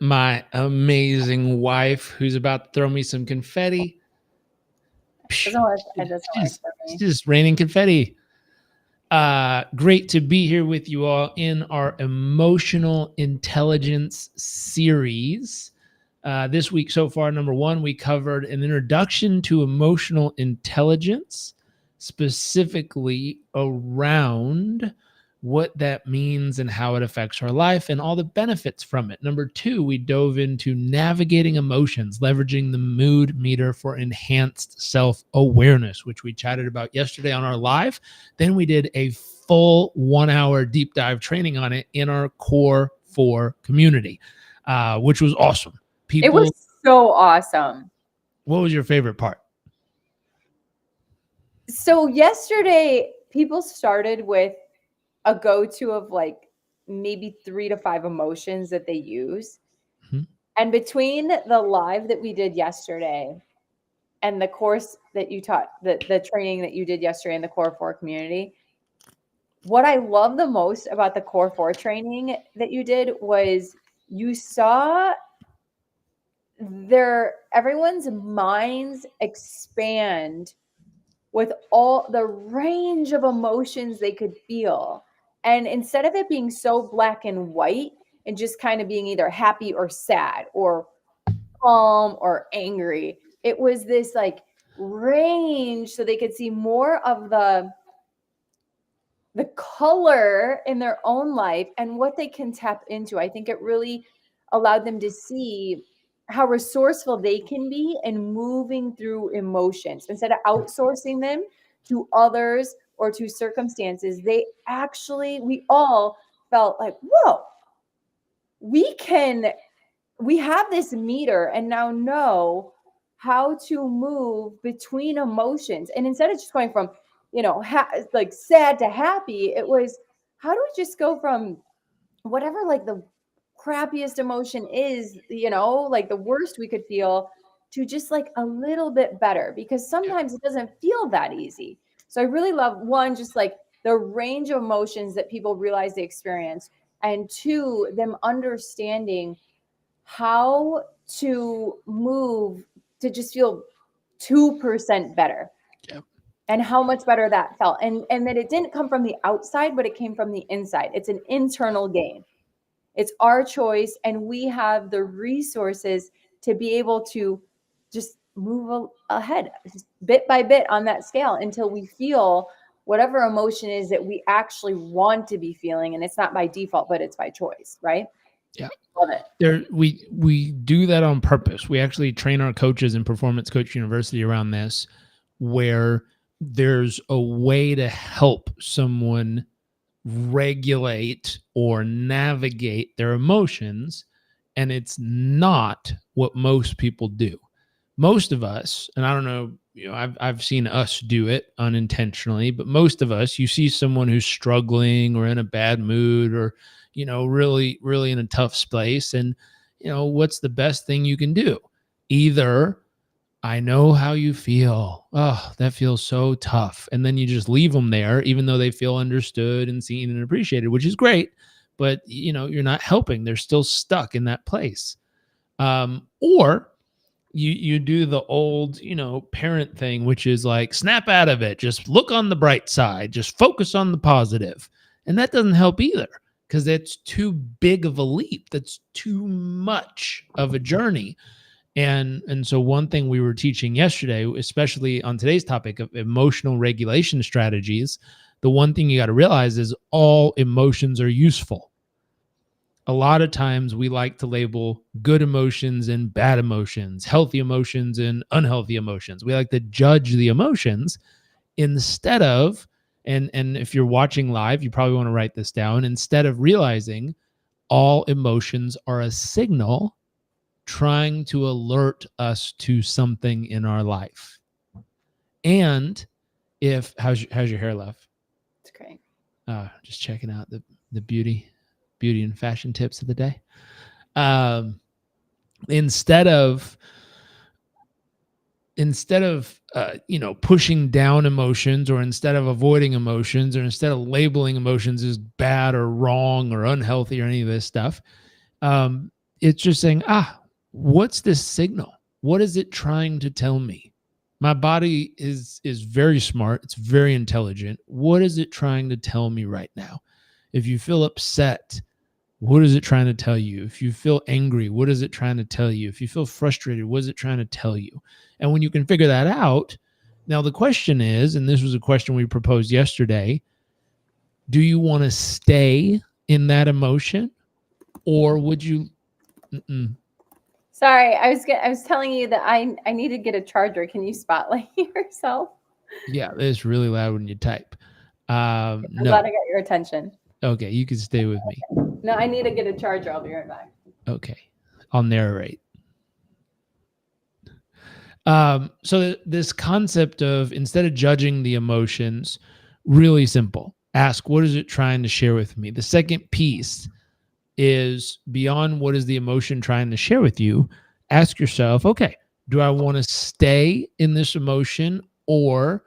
my amazing wife who's about to throw me some confetti. Doesn't work. It doesn't work She's, for she's me. just raining confetti. Great to be here with you all in our emotional intelligence series. This week so far, number one, we covered an introduction to emotional intelligence, specifically around what that means and how it affects our life and all the benefits from it. Number two, we dove into navigating emotions, leveraging the mood meter for enhanced self-awareness, which we chatted about yesterday on our live. Then we did a full 1 hour deep dive training on it in our Core 4 community, which was awesome. It was so awesome. What was your favorite part? So yesterday, people started with a go-to of like maybe 3 to 5 emotions that they use. Mhm. And between the live that we did yesterday and the course that you taught, the training that you did yesterday in the Core 4 community, what I love the most about the Core 4 training that you did was you saw everyone's minds expand with all the range of emotions they could feel. And instead of it being so black and white and just kind of being either happy or sad or calm or angry, it was this like range so they could see more of the color in their own life and what they can tap into. I think it really allowed them to see how resourceful they can be in moving through emotions instead of outsourcing them to others or to circumstances. We all felt like, whoa, we have this meter and now know how to move between emotions. And instead of just going from, like sad to happy, it was, how do we just go from whatever like the crappiest emotion is, like the worst we could feel, to just like a little bit better, because sometimes it doesn't feel that easy. So I really love, one, just like the range of emotions that people realize they experience, and two, them understanding how to move to just feel 2% better. Yep. And how much better that felt. And that it didn't come from the outside, but it came from the inside. It's an internal game. It's our choice, and we have the resources to be able to just move ahead just bit by bit on that scale until we feel whatever emotion is that we actually want to be feeling. And it's not by default, but it's by choice, right? Yeah. Love it. We do that on purpose. We actually train our coaches in Performance Coach University around this, where there's a way to help someone regulate or navigate their emotions, and it's not what most people do. Most of us, and I don't know, I've seen us do it unintentionally, but most of us, you see someone who's struggling or in a bad mood or really in a tough place, and what's the best thing you can do? Either, I know how you feel. Oh, that feels so tough. And then you just leave them there, even though they feel understood and seen and appreciated, which is great. But, you're not helping. They're still stuck in that place. Or you do the old, parent thing, which is like, snap out of it. Just look on the bright side. Just focus on the positive. And that doesn't help either, because that's too big of a leap. That's too much of a journey. And so one thing we were teaching yesterday, especially on today's topic of emotional regulation strategies, the one thing you got to realize is all emotions are useful. A lot of times we like to label good emotions and bad emotions, healthy emotions and unhealthy emotions. We like to judge the emotions instead of, and if you're watching live, you probably want to write this down, instead of realizing all emotions are a signal trying to alert us to something in our life. And how's your hair, love? It's great. Just checking out the beauty and fashion tips of the day. Instead of pushing down emotions, or instead of avoiding emotions, or instead of labeling emotions as bad or wrong or unhealthy or any of this stuff, it's just saying, what's this signal? What is it trying to tell me? My body is very smart. It's very intelligent. What is it trying to tell me right now? If you feel upset, what is it trying to tell you? If you feel angry, what is it trying to tell you? If you feel frustrated, what is it trying to tell you? And when you can figure that out, now the question is, and this was a question we proposed yesterday, do you want to stay in that emotion, or would you? Sorry, I was telling you that I need to get a charger. Can you spotlight yourself? Yeah, it's really loud when you type. I'm No. glad I got your attention. Okay, you can stay with me. No, I need to get a charger. I'll be right back. Okay, I'll narrate. So this concept of, instead of judging the emotions, really simple. Ask, what is it trying to share with me? The second piece is, beyond what is the emotion trying to share with you, ask yourself, okay, do I want to stay in this emotion, or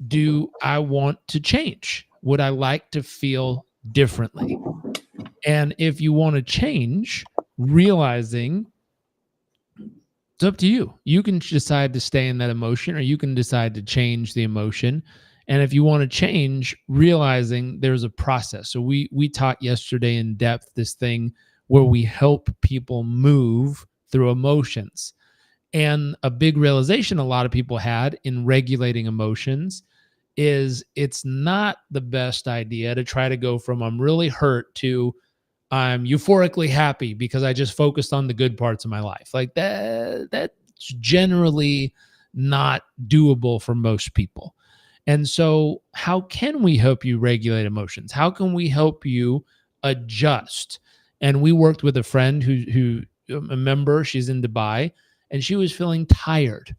do I want to change? Would I like to feel differently? And if you want to change, realizing it's up to you. You can decide to stay in that emotion, or you can decide to change the emotion. And if you want to change, realizing there's a process. So we taught yesterday in depth this thing where we help people move through emotions. And a big realization a lot of people had in regulating emotions is, it's not the best idea to try to go from I'm really hurt to I'm euphorically happy because I just focused on the good parts of my life. Like that's generally not doable for most people. And so how can we help you regulate emotions? How can we help you adjust? And we worked with a friend who a member, she's in Dubai, and she was feeling tired.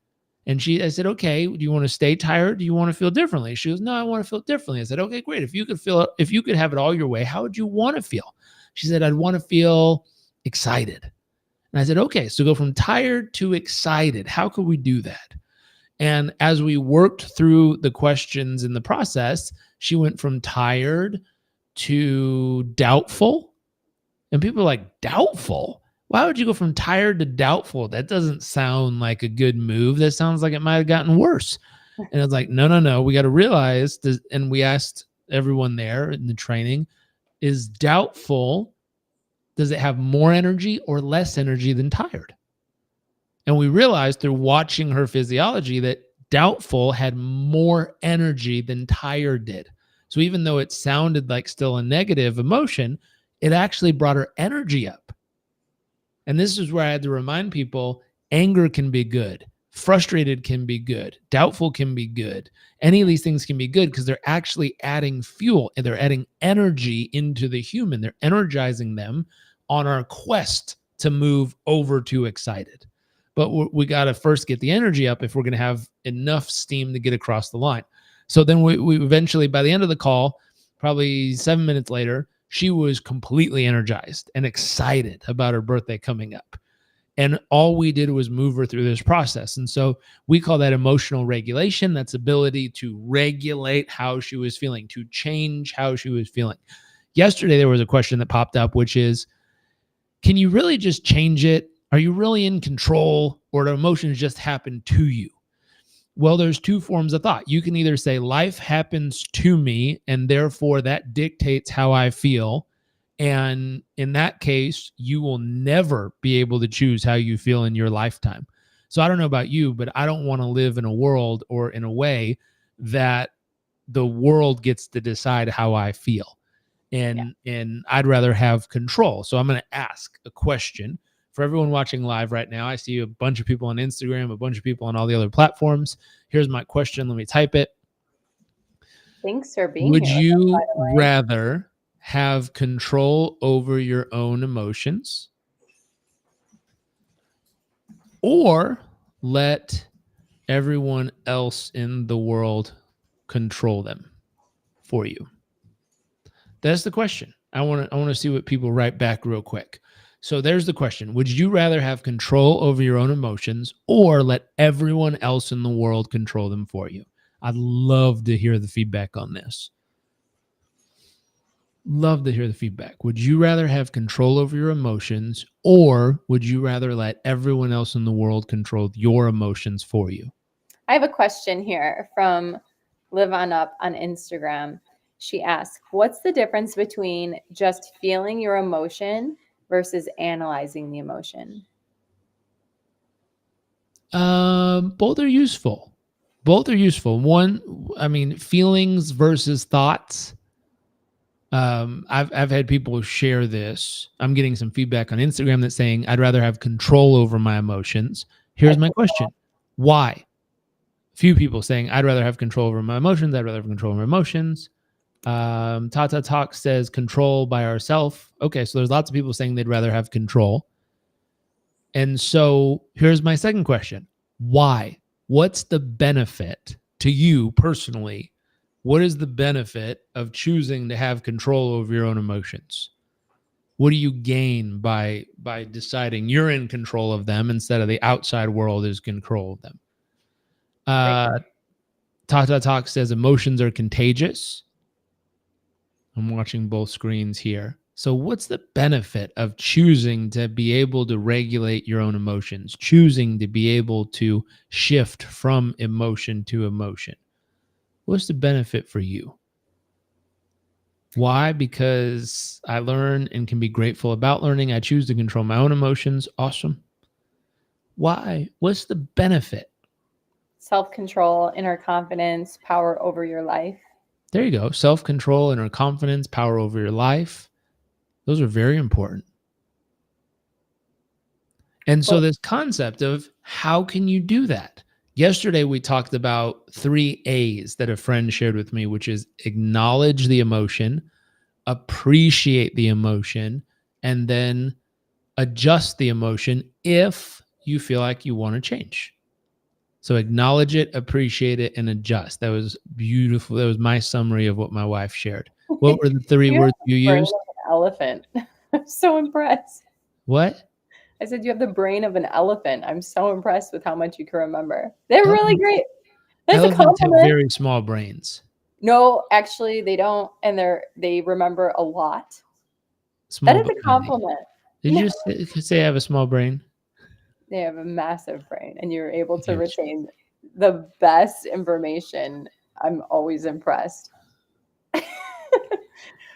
And I said, okay, do you want to stay tired? Do you want to feel differently? She goes, no, I want to feel differently. I said, okay, great. If you could have it all your way, how would you want to feel? She said, I'd want to feel excited. And I said, okay, so go from tired to excited. How could we do that? And as we worked through the questions in the process, she went from tired to doubtful. And people are like, doubtful? Why would you go from tired to doubtful? That doesn't sound like a good move. That sounds like it might have gotten worse. And I was like, no. We got to realize this. And we asked everyone there in the training, is doubtful, does it have more energy or less energy than tired? And we realized through watching her physiology that doubtful had more energy than tired did. So even though it sounded like still a negative emotion, it actually brought her energy up. And this is where I had to remind people, anger can be good. Frustrated can be good. Doubtful can be good. Any of these things can be good because they're actually adding fuel and they're adding energy into the human. They're energizing them on our quest to move over to excited. But we got to first get the energy up if we're going to have enough steam to get across the line. So then we eventually, by the end of the call, probably 7 minutes later, she was completely energized and excited about her birthday coming up. And all we did was move her through this process. And so we call that emotional regulation. That's ability to regulate how she was feeling, to change how she was feeling. Yesterday, there was a question that popped up, which is, can you really just change it? Are you really in control, or do emotions just happen to you? Well, there's two forms of thought. You can either say life happens to me, and therefore that dictates how I feel. And in that case, you will never be able to choose how you feel in your lifetime. So I don't know about you, but I don't want to live in a world or in a way that the world gets to decide how I feel. And I'd rather have control. So I'm going to ask a question for everyone watching live right now. I see a bunch of people on Instagram, a bunch of people on all the other platforms. Here's my question. Let me type it. Thanks for being Would here. you rather have control over your own emotions, or let everyone else in the world control them for you? That's the question. I want to see what people write back real quick. So there's the question. Would you rather have control over your own emotions, or let everyone else in the world control them for you? I'd love to hear the feedback on this. Love to hear the feedback. Would you rather have control over your emotions, or would you rather let everyone else in the world control your emotions for you? I have a question here from Live On Up on Instagram. She asked, what's the difference between just feeling your emotion versus analyzing the emotion? Both are useful. Both are useful. One, I mean, feelings versus thoughts. I've had people share this. I'm getting some feedback on Instagram that's saying I'd rather have control over my emotions. Here's my question: why? Few people saying I'd rather have control over my emotions. I'd rather have control over my emotions. Tata Talk says control by ourself. Okay, so there's lots of people saying they'd rather have control. And so here's my second question: why? What's the benefit to you personally? What is the benefit of choosing to have control over your own emotions? What do you gain by deciding you're in control of them instead of the outside world is control of them? Tata Talk says emotions are contagious. I'm watching both screens here. So what's the benefit of choosing to be able to regulate your own emotions, choosing to be able to shift from emotion to emotion? What's the benefit for you? Why? Because I learn and can be grateful about learning. I choose to control my own emotions. Awesome. Why? What's the benefit? Self-control, inner confidence, power over your life. There you go. Self-control, inner confidence, power over your life. Those are very important. And so this concept of how can you do that? Yesterday, we talked about 3 A's that a friend shared with me, which is acknowledge the emotion, appreciate the emotion, and then adjust the emotion if you feel like you want to change. So acknowledge it, appreciate it, and adjust. That was beautiful. That was my summary of what my wife shared. What were the 3 words you used? An elephant. I'm so impressed. What? I said you have the brain of an elephant. I'm so impressed with how much you can remember. They're really great. That's a Elephants have compliment. very small brains. No, actually, they don't, and they remember a lot. Small That is but a mighty. compliment. Did you say I have a small brain? They have a massive brain, and you're able to Yes. retain the best information. I'm always impressed.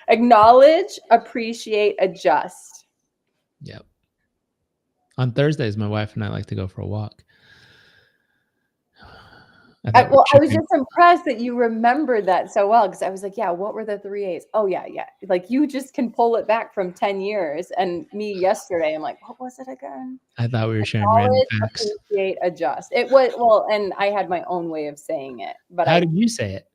Acknowledge, appreciate, adjust. Yep. On Thursdays, my wife and I like to go for a walk. I was just impressed that you remembered that so well, because I was like, yeah, what were the 3 A's? Oh, yeah. Like you just can pull it back from 10 years. And me yesterday, I'm like, what was it again? I thought we were sharing random facts. Appreciate, adjust. It was, well, and I had my own way of saying it. But how did you say it?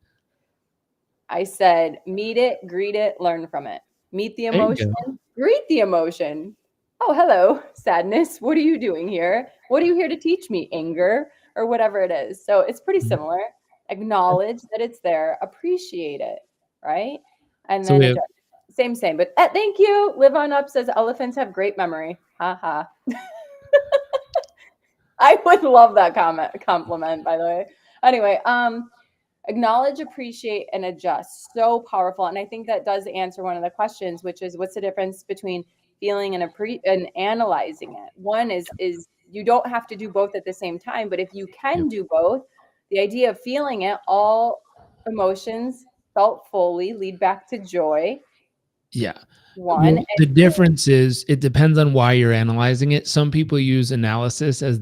I said, meet it, greet it, learn from it. Meet the emotion, greet the emotion. Oh, hello, sadness. What are you doing here? What are you here to teach me? Anger or whatever it is. So it's pretty similar. Acknowledge that it's there, appreciate it, right? And So then same. But thank you. Live On Up says elephants have great memory. Ha ha. I would love that compliment, by the way. Anyway, acknowledge, appreciate, and adjust. So powerful. And I think that does answer one of the questions, which is what's the difference between feeling and analyzing it? One is you don't have to do both at the same time, but if you can do both, the idea of feeling it, all emotions felt fully lead back to joy. Yeah. One. Well, the difference is it depends on why you're analyzing it. Some people use analysis as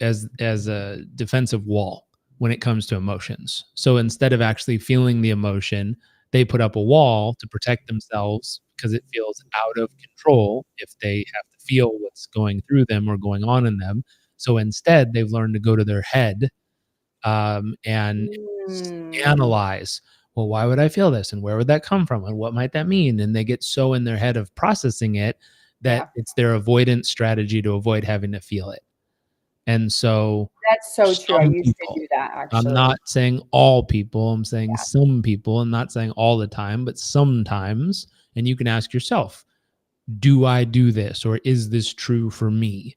as a defensive wall when it comes to emotions. So instead of actually feeling the emotion, they put up a wall to protect themselves because it feels out of control if they have to feel what's going through them or going on in them. So instead, they've learned to go to their head and analyze. Well, why would I feel this? And where would that come from? And what might that mean? And they get so in their head of processing it that it's their avoidance strategy to avoid having to feel it. And so that's so true. I used to do that, actually. I'm not saying all people, I'm saying some people. I'm not saying all the time, but sometimes. And you can ask yourself, do I do this? Or is this true for me?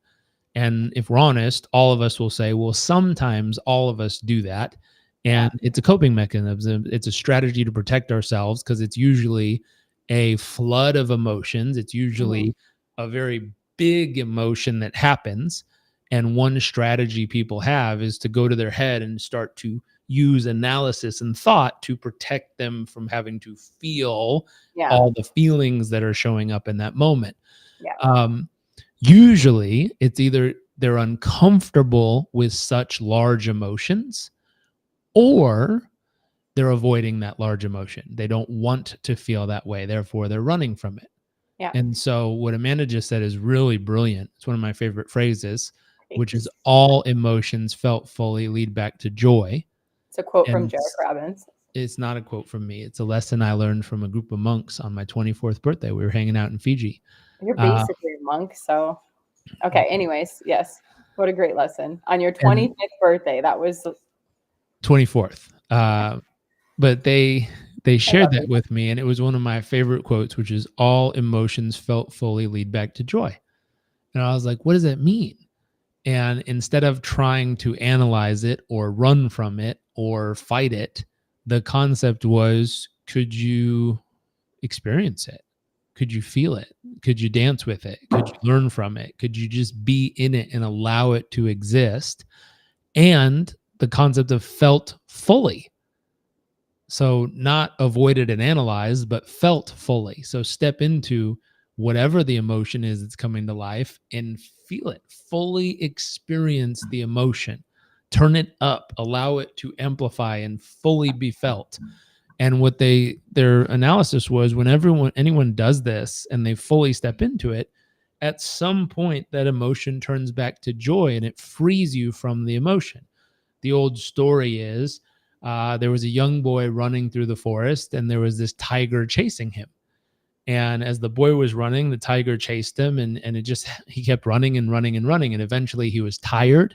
And if we're honest, all of us will say, well, sometimes all of us do that. And it's a coping mechanism. It's a strategy to protect ourselves because it's usually a flood of emotions. It's usually a very big emotion that happens. And one strategy people have is to go to their head and start to use analysis and thought to protect them from having to feel Yeah. all the feelings that are showing up in that moment. Yeah. Um, Usually, it's either they're uncomfortable with such large emotions or they're avoiding that large emotion. They don't want to feel that way. Therefore, they're running from it. Yeah. And so, what Amanda just said is really brilliant. It's one of my favorite phrases, which is Thanks. all emotions felt fully lead back to joy. It's a quote from And Jack Robbins. it's not a quote from me. It's a lesson I learned from a group of monks on my 24th birthday. We were hanging out in Fiji. You're Uh, basically a monk, so okay. Anyways, yes. What a great lesson on your and 25th birthday. That was 24th. But they I love shared that it. with me, and it was one of my favorite quotes, which is all emotions felt fully lead back to joy. And I was like, what does that mean? And instead of trying to analyze it or run from it or fight it, the concept was, could you experience it? Could you feel it? Could you dance with it? Could you learn from it? Could you just be in it and allow it to exist? And the concept of felt fully. So, not avoided and analyzed, but felt fully. So, step into whatever the emotion is that's coming to life and feel it, fully experience the emotion, turn it up, allow it to amplify and fully be felt. And what their analysis was, when anyone does this and they fully step into it, at some point that emotion turns back to joy and it frees you from the emotion. The old story is, there was a young boy running through the forest and there was this tiger chasing him. And as the boy was running, the tiger chased him, and he kept running and running and running. And eventually he was tired.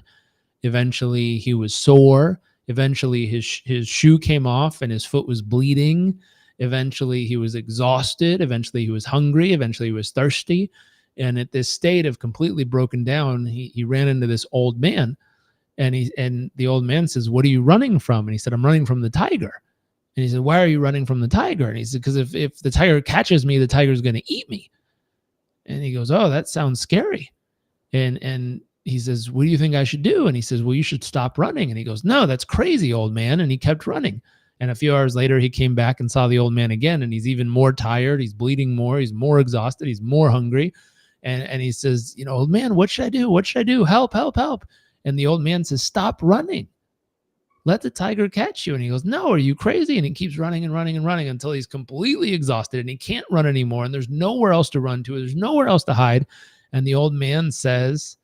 Eventually he was sore. Eventually his shoe came off and his foot was bleeding. Eventually he was exhausted. Eventually he was hungry. Eventually he was thirsty. And at this state of completely broken down, he ran into this old man, and the old man says, "What are you running from?" And he said, "I'm running from the tiger." And he said, "Why are you running from the tiger?" And he said, "Because if the tiger catches me, the tiger's going to eat me." And he goes, "Oh, that sounds scary." And he says, "What do you think I should do?" And he says, "Well, you should stop running." And he goes, "No, that's crazy, old man." And he kept running. And a few hours later, he came back and saw the old man again, and he's even more tired. He's bleeding more. He's more exhausted. He's more hungry. And he says, "Old man, what should I do? What should I do? Help, help, help." And the old man says, "Stop running. Let the tiger catch you." And he goes, "No, are you crazy?" And he keeps running and running and running until he's completely exhausted and he can't run anymore. And there's nowhere else to run to. There's nowhere else to hide. And the old man says,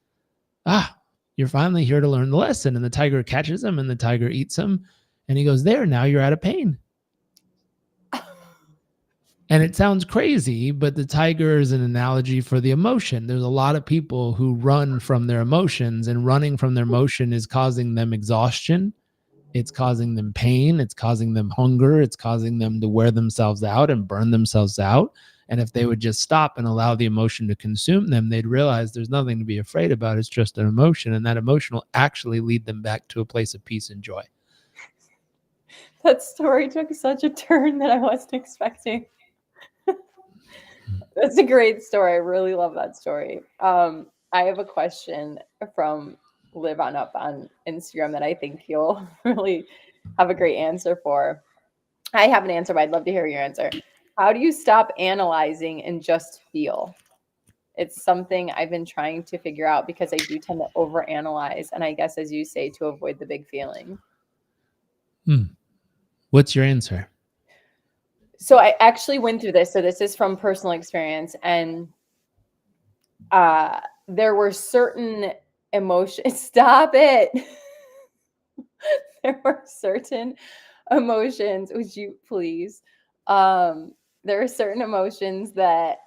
"You're finally here to learn the lesson." And the tiger catches him and the tiger eats him. And he goes, "There, now you're out of pain." And it sounds crazy, but the tiger is an analogy for the emotion. There's a lot of people who run from their emotions, and running from their emotion is causing them exhaustion. It's causing them pain. It's causing them hunger. It's causing them to wear themselves out and burn themselves out. And if they would just stop and allow the emotion to consume them, they'd realize there's nothing to be afraid about. It's just an emotion. And that emotion will actually lead them back to a place of peace and joy. That story took such a turn that I wasn't expecting. That's a great story. I really love that story. I have a question from Live On Up on Instagram that I think you'll really have a great answer for. I have an answer, but I'd love to hear your answer. How do you stop analyzing and just feel? It's something I've been trying to figure out because I do tend to overanalyze, and I guess, as you say, to avoid the big feeling. What's your answer? So I actually went through this. So this is from personal experience, and there were certain emotions. Stop it. There were certain emotions. Would you please? There were certain emotions that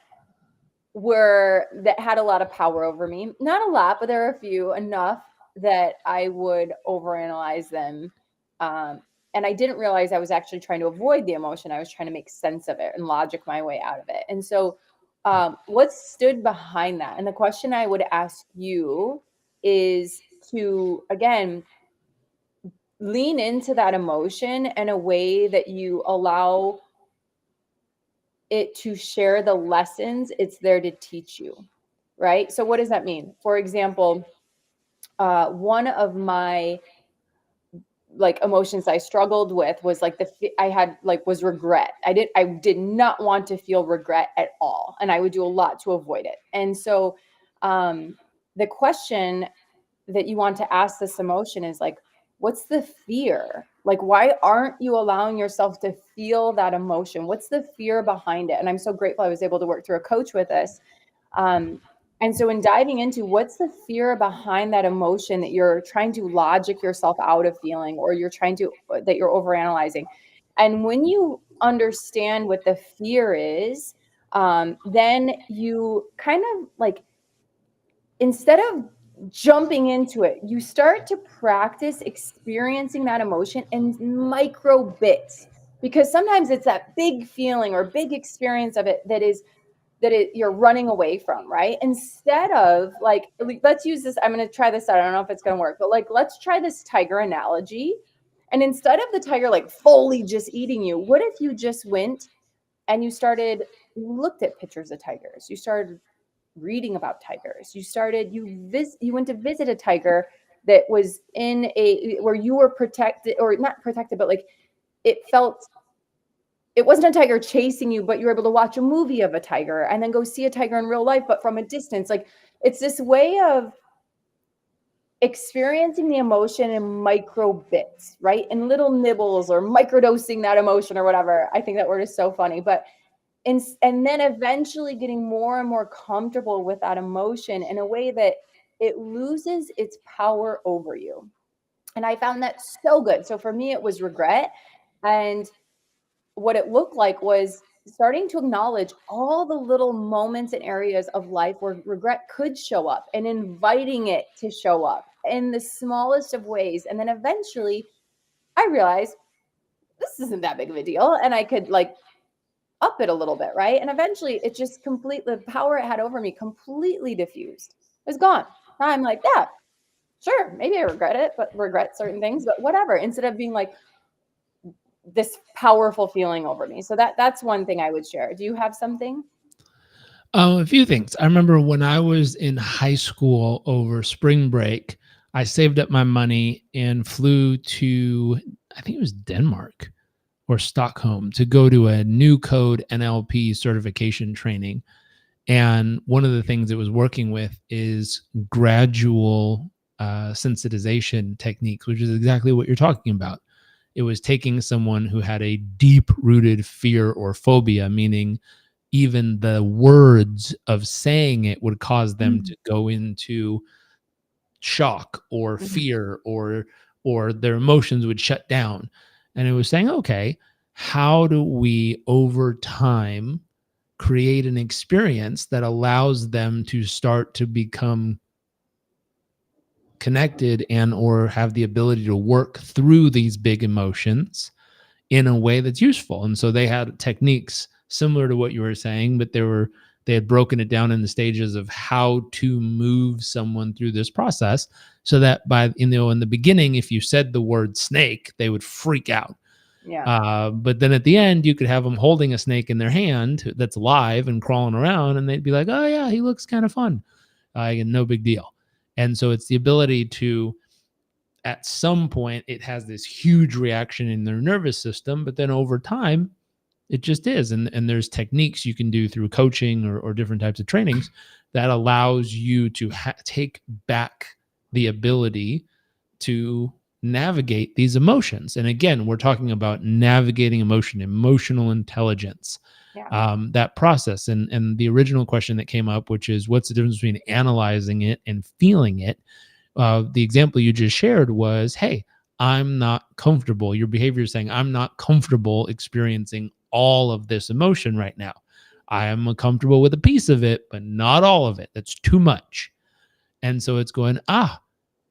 had a lot of power over me. Not a lot, but there are a few, enough that I would overanalyze them. And I didn't realize I was actually trying to avoid the emotion. I was trying to make sense of it and logic my way out of it. And so, what stood behind that? And the question I would ask you is to, again, lean into that emotion in a way that you allow it to share the lessons, it's there to teach you, right? So what does that mean? For example, one of my like emotions I struggled with was like I had like was regret. I did not want to feel regret at all, and I would do a lot to avoid it. And so um the question that you want to ask this emotion is like, what's the fear? Like, why aren't you allowing yourself to feel that emotion? What's the fear behind it? And I'm so grateful I was able to work through a coach with this. Um, and so, in diving into what's the fear behind that emotion that you're trying to logic yourself out of feeling, or you're trying to, that you're overanalyzing. And when you understand what the fear is, then you kind of like, instead of jumping into it, you start to practice experiencing that emotion in micro bits, because sometimes it's that big feeling or big experience of it you're running away from, right? Instead of like, let's use this. I'm going to try this out. I don't know if it's going to work, but like, let's try this tiger analogy. And instead of the tiger like fully just eating you, what if you just went and you looked at pictures of tigers, you started reading about tigers, you went to visit a tiger that was in a where you were protected, or not protected, but like it felt, it wasn't a tiger chasing you, but you were able to watch a movie of a tiger and then go see a tiger in real life, but from a distance. Like, it's this way of experiencing the emotion in micro bits, right? In little nibbles, or microdosing that emotion or whatever. I think that word is so funny. But and then eventually getting more and more comfortable with that emotion in a way that it loses its power over you. And I found that so good. So for me, it was regret. And what it looked like was starting to acknowledge all the little moments and areas of life where regret could show up, and inviting it to show up in the smallest of ways. And then eventually I realized this isn't that big of a deal, and I could like up it a little bit, right? And eventually it just completely, the power it had over me completely diffused. It's gone. Now I'm like, yeah, sure, maybe I regret it, but regret certain things, but whatever. Instead of being like this powerful feeling over me. So that's one thing I would share. Do you have something? A few things. I remember when I was in high school over spring break, I saved up my money and flew to, I think it was Denmark or Stockholm, to go to a new code NLP certification training. And one of the things it was working with is gradual sensitization techniques, which is exactly what you're talking about. It was taking someone who had a deep rooted fear or phobia, meaning even the words of saying it would cause them to go into shock or fear, or their emotions would shut down. And it was saying, okay, how do we over time create an experience that allows them to start to become connected and or have the ability to work through these big emotions in a way that's useful. And so they had techniques similar to what you were saying, but they had broken it down in the stages of how to move someone through this process, so that in the beginning, if you said the word snake, they would freak out. Yeah. But then at the end, you could have them holding a snake in their hand that's alive and crawling around, and they'd be like, "Oh yeah, he looks kind of fun, no big deal." And so it's the ability to, at some point, it has this huge reaction in their nervous system, but then over time, it just is. And there's techniques you can do through coaching or different types of trainings that allows you to take back the ability to navigate these emotions. And again, we're talking about navigating emotion, emotional intelligence, Yeah. that process. And the original question that came up, which is, what's the difference between analyzing it and feeling it? The example you just shared was, hey, I'm not comfortable. Your behavior is saying, I'm not comfortable experiencing all of this emotion right now. I am comfortable with a piece of it, but not all of it. That's too much. And so it's going,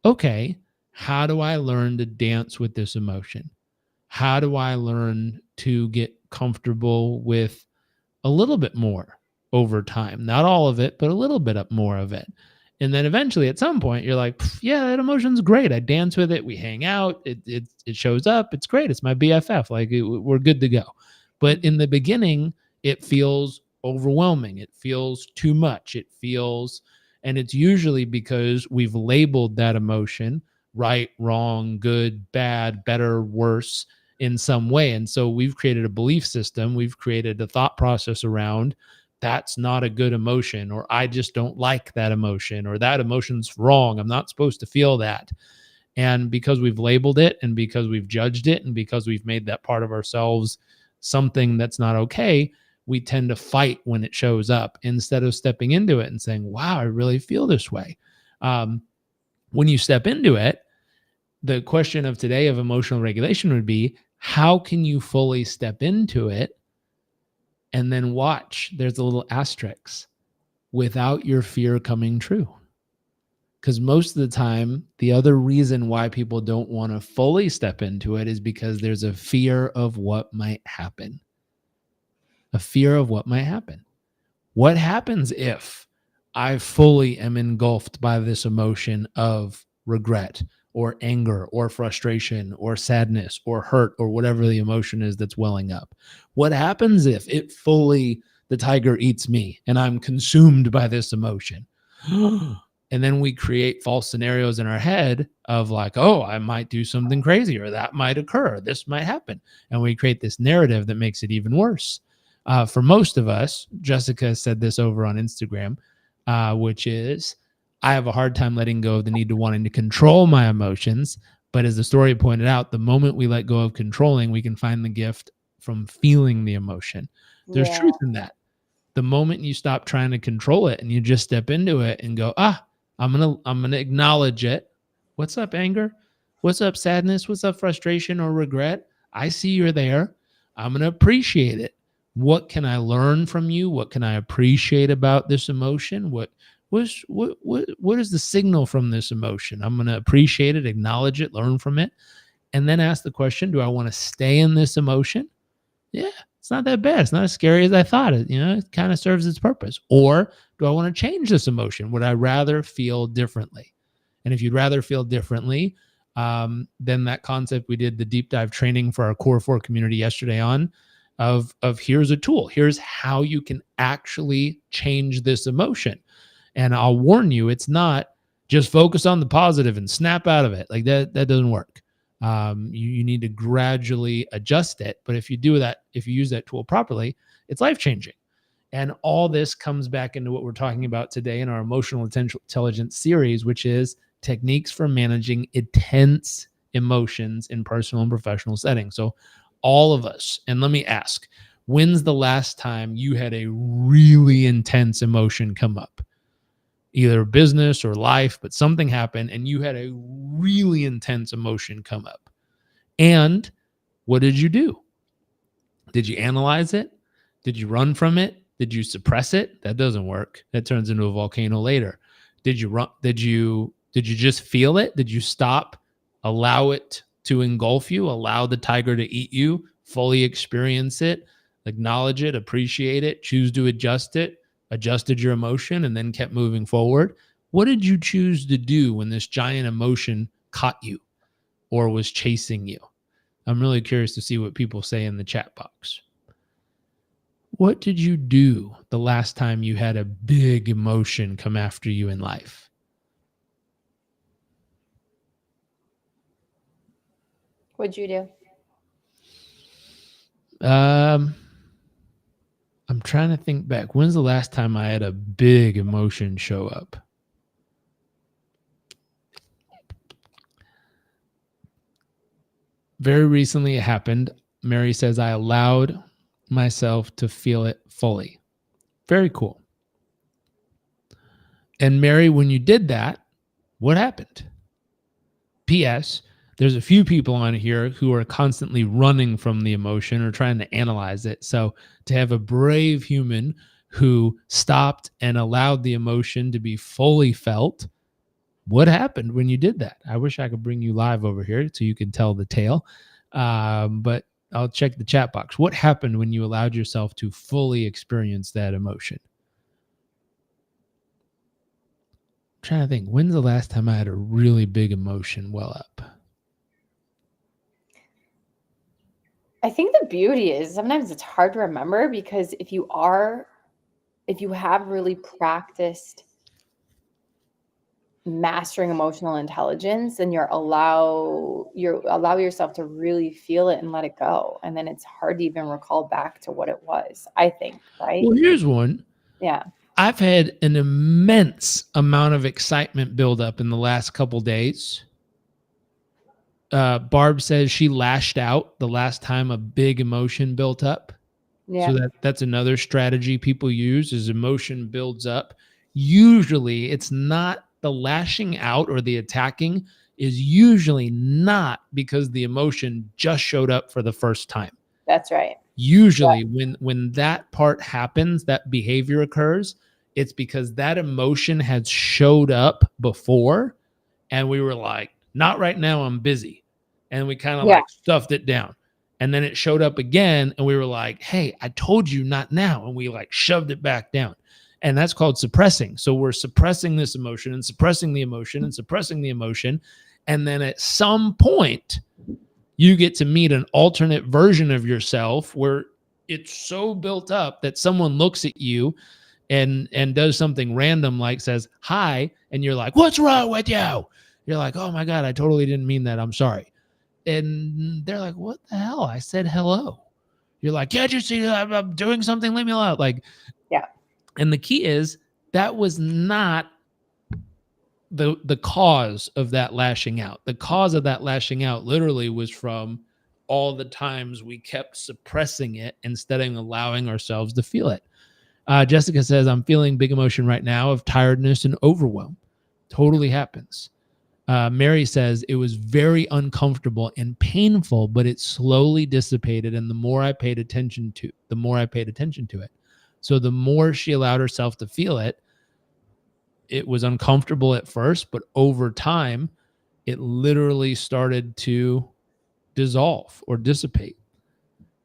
okay, how do I learn to dance with this emotion? How do I learn to get comfortable with a little bit more over time? Not all of it, but a little bit more of it. And then eventually at some point you're like, yeah, that emotion's great. I dance with it. We hang out. It shows up. It's great. It's my BFF. Like we're good to go. But in the beginning, it feels overwhelming. It feels too much. And it's usually because we've labeled that emotion right, wrong, good, bad, better, worse in some way. And so we've created a belief system, we've created a thought process around that's not a good emotion, or I just don't like that emotion, or that emotion's wrong. I'm not supposed to feel that. And because we've labeled it, and because we've judged it, and because we've made that part of ourselves something that's not okay, we tend to fight when it shows up instead of stepping into it and saying, wow, I really feel this way. Um, when you step into it, the question of today of emotional regulation would be, how can you fully step into it? And then watch, there's a little asterisk, without your fear coming true. Because most of the time, the other reason why people don't want to fully step into it is because there's a fear of what might happen. A fear of what might happen. What happens if I fully am engulfed by this emotion of regret or anger or frustration or sadness or hurt or whatever the emotion is that's welling up? What happens if the tiger eats me and I'm consumed by this emotion? And then we create false scenarios in our head of like, oh, I might do something crazy, or that might occur, this might happen. And we create this narrative that makes it even worse. For most of us, Jessica said this over on Instagram, which is, I have a hard time letting go of the need to wanting to control my emotions. But as the story pointed out, the moment we let go of controlling, we can find the gift from feeling the emotion. There's Yeah. truth in that. The moment you stop trying to control it and you just step into it and go, I'm gonna acknowledge it. What's up, anger? What's up, sadness? What's up, frustration or regret? I see you're there. I'm gonna appreciate it. What can I learn from you? What can I appreciate about this emotion? What is the signal from this emotion? I'm gonna appreciate it, acknowledge it, learn from it, and then ask the question: do I want to stay in this emotion? Yeah, it's not that bad. It's not as scary as I thought. It kind of serves its purpose. Or do I want to change this emotion? Would I rather feel differently? And if you'd rather feel differently, then that concept we did the deep dive training for our Core 4 community yesterday on of here's a tool. Here's how you can actually change this emotion. And I'll warn you, it's not just focus on the positive and snap out of it. Like that doesn't work. You need to gradually adjust it. But if you do that, if you use that tool properly, it's life changing. And all this comes back into what we're talking about today in our emotional intelligence series, which is techniques for managing intense emotions in personal and professional settings. So all of us, and let me ask, when's the last time you had a really intense emotion come up? Either business or life, but something happened and you had a really intense emotion come up. And what did you do? Did you analyze it? Did you run from it? Did you suppress it? That doesn't work. That turns into a volcano later. Did you run? Did you just feel it? Did you stop? Allow it to engulf you? Allow the tiger to eat you? Fully experience it? Acknowledge it? Appreciate it? Choose to adjust it? Adjusted your emotion and then kept moving forward? What did you choose to do when this giant emotion caught you or was chasing you? I'm really curious to see what people say in the chat box. What did you do the last time you had a big emotion come after you in life? What'd you do? I'm trying to think back. When's the last time I had a big emotion show up? Very recently it happened. Mary says I allowed myself to feel it fully. Very cool. And Mary, when you did that, what happened? P.S. There's a few people on here who are constantly running from the emotion or trying to analyze it. So to have a brave human who stopped and allowed the emotion to be fully felt, what happened when you did that? I wish I could bring you live over here so you can tell the tale. But I'll check the chat box. What happened when you allowed yourself to fully experience that emotion? I'm trying to think, when's the last time I had a really big emotion well up? I think the beauty is sometimes it's hard to remember because if you have really practiced mastering emotional intelligence, and you allow yourself to really feel it and let it go, and then it's hard to even recall back to what it was, I think, right? Well, here's one. Yeah. I've had an immense amount of excitement build up in the last couple days. Barb says she lashed out the last time a big emotion built up. Yeah. So that's another strategy people use is emotion builds up. Usually it's not the lashing out or the attacking is usually not because the emotion just showed up for the first time. That's right. Usually when that part happens, that behavior occurs, it's because that emotion has showed up before and we were like, not right now, I'm busy. And we kind of Yeah. like stuffed it down. And then it showed up again and we were like, hey, I told you not now. And we like shoved it back down. And that's called suppressing. So we're suppressing this emotion and suppressing the emotion and suppressing the emotion. And then at some point, you get to meet an alternate version of yourself where it's so built up that someone looks at you and does something random like says hi and you're like, what's wrong with you? You're like, oh my god, I totally didn't mean that, I'm sorry. And they're like, what the hell, I said hello. You're like, can't you see I'm doing something, leave me alone. Like, Yeah. and the key is that was not the cause of that lashing out. The cause of that lashing out literally was from all the times we kept suppressing it instead of allowing ourselves to feel it. Jessica says, I'm feeling big emotion right now of tiredness and overwhelm. Totally happens. Mary says, it was very uncomfortable and painful, but it slowly dissipated. And the more I paid attention to it. So the more she allowed herself to feel it, it was uncomfortable at first, but over time, it literally started to dissolve or dissipate.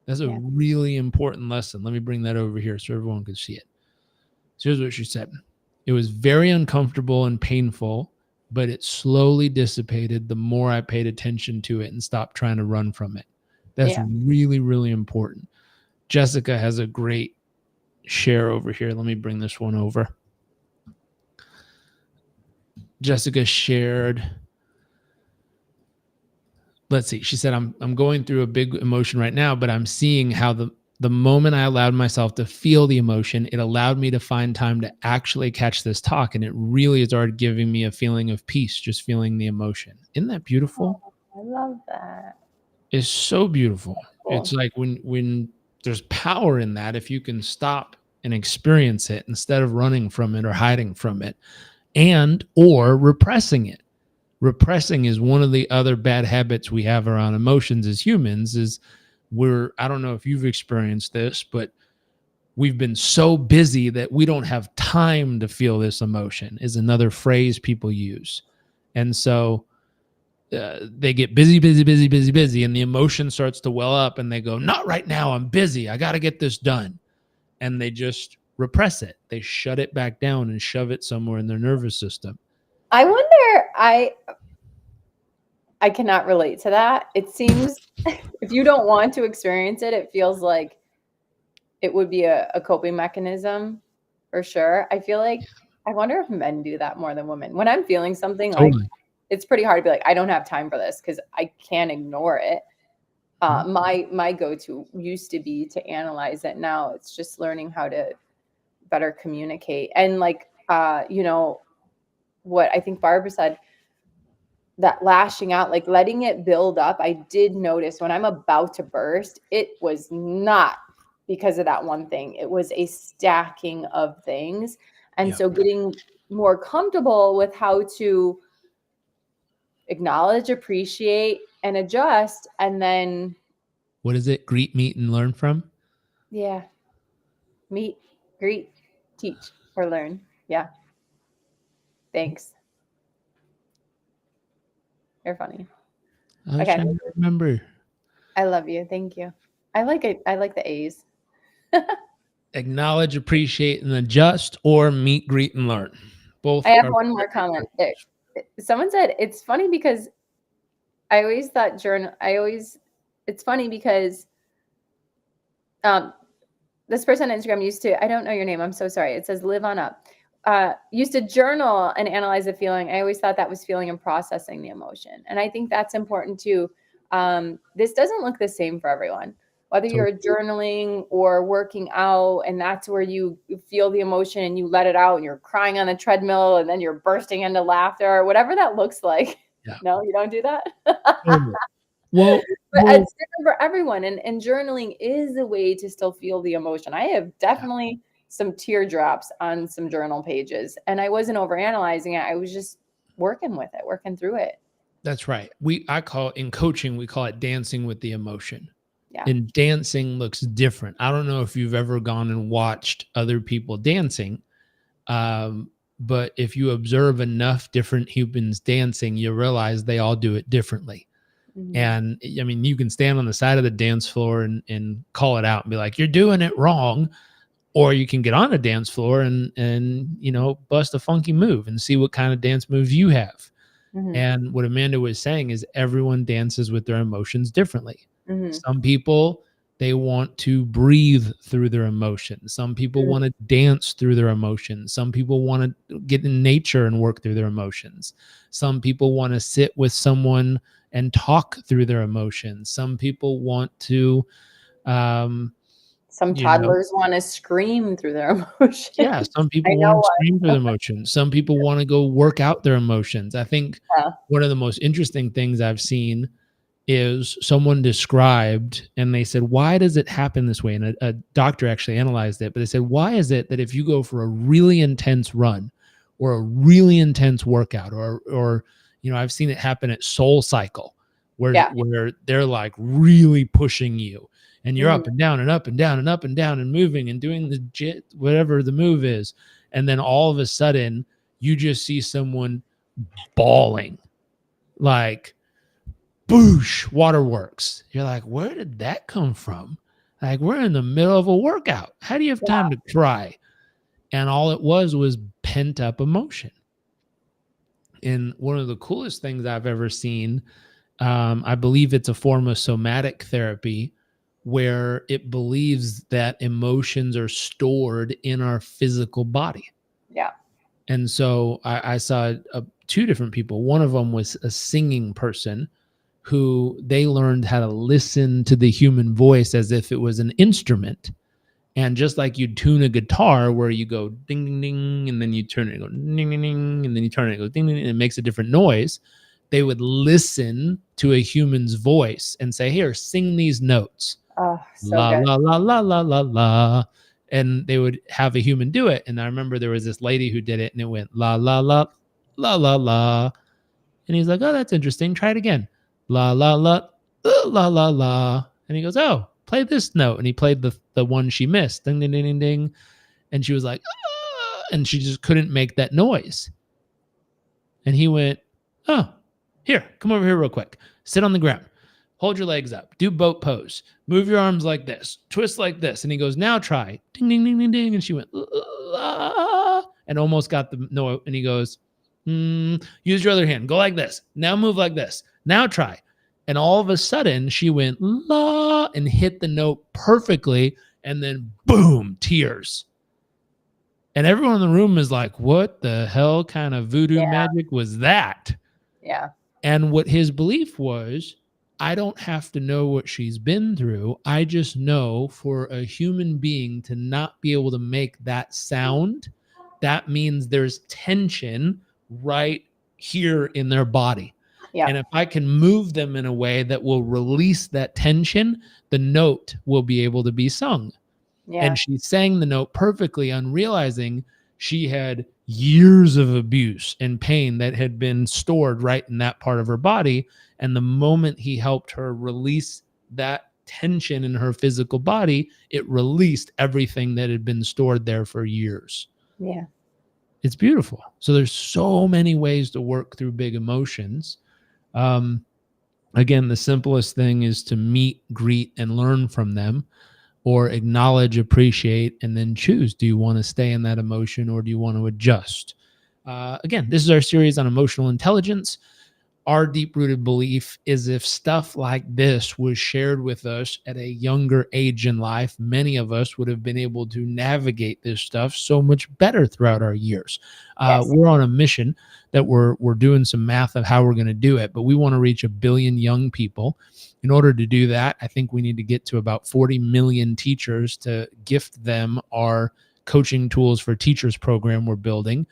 That's a really important lesson. Let me bring that over here so everyone can see it. So here's what she said. It was very uncomfortable and painful, but it slowly dissipated the more I paid attention to it and stopped trying to run from it. That's really, really important. Jessica has a great share over here. Let me bring this one over. Jessica shared, let's see, she said, I'm going through a big emotion right now, but I'm seeing how the moment I allowed myself to feel the emotion, it allowed me to find time to actually catch this talk. And it really started giving me a feeling of peace, just feeling the emotion. Isn't that beautiful? Oh, I love that. It's so beautiful. Cool. It's like when there's power in that, if you can stop and experience it instead of running from it or hiding from it and or repressing it. Repressing is one of the other bad habits we have around emotions as humans is I don't know if you've experienced this, but we've been so busy that we don't have time to feel this emotion is another phrase people use. And so they get busy, and the emotion starts to well up and they go, not right now, I'm busy, I got to get this done. And they just repress it. They shut it back down and shove it somewhere in their nervous system. I wonder, I cannot relate to that. It seems if you don't want to experience it, it feels like it would be a coping mechanism for sure. I feel like, I wonder if men do that more than women. When I'm feeling something, like it's pretty hard to be like, I don't have time for this because I can't ignore it. My go-to used to be to analyze it. Now it's just learning how to better communicate. And like, what I think Barbara said, that lashing out, like letting it build up. I did notice when I'm about to burst, it was not because of that one thing. It was a stacking of things. And so getting more comfortable with how to acknowledge, appreciate, and adjust. And then what is it? Greet, meet, and learn from? Yeah. Meet, greet, teach, or learn. Yeah. Thanks. You're funny. I was trying to remember. I love you. Thank you. I like it. I like the A's. Acknowledge, appreciate, and adjust, or meet, greet, and learn. Both. I have one more comment. Someone said it's funny because I always thought it's funny because Um, this person on Instagram used to, I don't know your name, I'm so sorry. It says live on up. Used to journal and analyze the feeling. I always thought that was feeling and processing the emotion. And I think that's important too. This doesn't look the same for everyone, whether So you're journaling or working out, and that's where you feel the emotion and you let it out and you're crying on the treadmill and then you're bursting into laughter or whatever that looks like. yeah, No, you don't do that. totally. Well, But well, it's different for everyone, and journaling is a way to still feel the emotion. I have yeah, definitely some teardrops on some journal pages, and I wasn't overanalyzing it. I was just working with it, working through it. that's right. I call in coaching, we call it dancing with the emotion. Yeah. And dancing looks different. I don't know if you've ever gone and watched other people dancing, but if you observe enough different humans dancing, you realize they all do it differently. Mhm. And I mean, you can stand on the side of the dance floor and call it out and be like, you're doing it wrong. Or you can get on a dance floor and bust a funky move and see what kind of dance moves you have. Mhm. And what Amanda was saying is everyone dances with their emotions differently. Mhm. Some people, they want to breathe through their emotions. Some people Mhm. want to dance through their emotions. Some people want to get in nature and work through their emotions. Some people want to sit with someone and talk through their emotions. Some people want to, um, Some you know, toddlers wanna scream through their yeah, emotions. some I people want know to scream through one. their emotions. Some people want to go work out their emotions. I think Yeah. one of the most interesting things I've seen is someone described and they said, why does it happen this way? And a doctor actually analyzed it, but they said, why is it that if you go for a really intense run or a really intense workout or I've seen it happen at Soul Cycle Yeah. where they're like really pushing you and you're Mhm. up and down and up and down and up and down and moving and doing the jit, whatever the move is. And then all of a sudden you just see someone bawling like, boosh, waterworks. You're like, where did that come from? Like, we're in the middle of a workout. How do you have Yeah. time to cry? And all it was pent up emotion. And one of the coolest things I've ever seen, I believe it's a form of somatic therapy where it believes that emotions are stored in our physical body. Yeah. And so I saw two different people. One of them was a singing person who they learned how to listen to the human voice as if it was an instrument. And just like you tune a guitar where you go ding, ding, ding, and then you turn it and go ding, ding, ding, and then you turn it and go ding, ding, and it makes a different noise. They would listen to a human's voice and say, here, sing these notes. Oh, so La, good. la, la, la, la, la, la. And they would have a human do it. And I remember there was this lady who did it and it went la, la, la, la, la, la. And he's like, oh, that's interesting. Try it again. La, la, la, la, la, la. And he goes, oh, play this note. And he played the one she missed. Ding, ding, ding, ding, ding. And she was like, ah, and she just couldn't make that noise. And he went, oh, here, come over here real quick. Sit on the ground. Hold your legs up. Do boat pose. Move your arms like this. Twist like this. And he goes, now try. Ding, ding, ding, ding, ding. And she went, ah, and almost got the note. And he goes, use your other hand. Go like this. Now move like this. Now try. And all of a sudden, she went, la, and hit the note perfectly. And then, boom, tears. And everyone in the room is like, what the hell kind of voodoo Yeah. magic was that? Yeah. And what his belief was, I don't have to know what she's been through. I just know for a human being to not be able to make that sound, that means there's tension right here in their body. Yeah. And if I can move them in a way that will release that tension, the note will be able to be sung. Yeah. And she sang the note perfectly, unrealizing she had years of abuse and pain that had been stored right in that part of her body. And the moment he helped her release that tension in her physical body, it released everything that had been stored there for years. Yeah. It's beautiful. So there's so many ways to work through big emotions. Again, the simplest thing is to meet, greet, and learn from them, or acknowledge, appreciate, and then choose. Do you want to stay in that emotion or do you want to adjust? Again, this is our series on emotional intelligence. our deep-rooted belief is if stuff like this was shared with us at a younger age in life, many of us would have been able to navigate this stuff so much better throughout our years. Yes. We're on a mission that we're doing some math of how we're going to do it, but we want to reach 1 billion young people. In order to do that, I think we need to get to about 40 million teachers to gift them our coaching tools for teachers program we're building.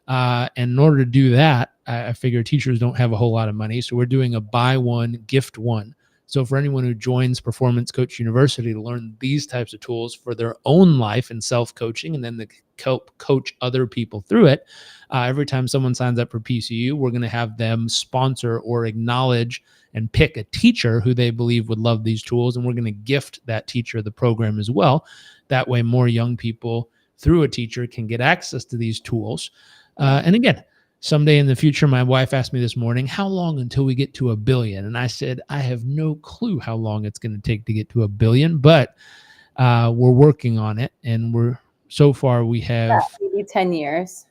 And in order to do that, I figure teachers don't have a whole lot of money. So we're doing a buy one, gift one. So for anyone who joins Performance Coach University to learn these types of tools for their own life and self-coaching, and then to help coach other people through it, every time someone signs up for PCU, we're going to have them sponsor or acknowledge and pick a teacher who they believe would love these tools. And we're going to gift that teacher the program as well. That way, more young people through a teacher can get access to these tools. And again, someday in the future, my wife asked me this morning, how long until we get to 1 billion? And I said, I have no clue how long it's going to take to get to 1 billion, but we're working on it. And so far we have maybe 10 years.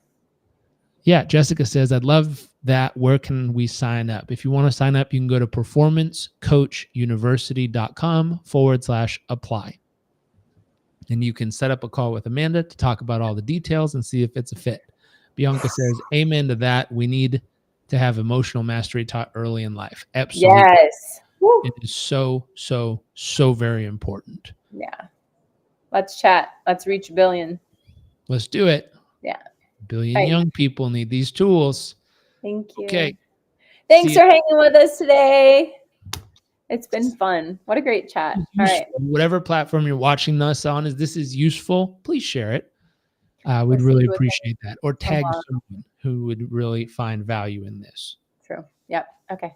Yeah. Jessica says, I'd love that. Where can we sign up? If you want to sign up, you can go to performancecoachuniversity.com/apply. And you can set up a call with Amanda to talk about all the details and see if it's a fit. Bianca says, amen to that. We need to have emotional mastery taught early in life. Absolutely. Yes. Woo. It is so very important. Yeah. Let's chat. Let's reach 1 billion. Let's do it. Yeah. 1 billion young people need these tools. Thank you. Okay. Thanks for hanging with us today. It's been fun. What a great chat. All right. Whatever platform you're watching us on, if this is useful, please share it. We'd really appreciate that. Or tag someone who would really find value in this. True. Yep. Okay.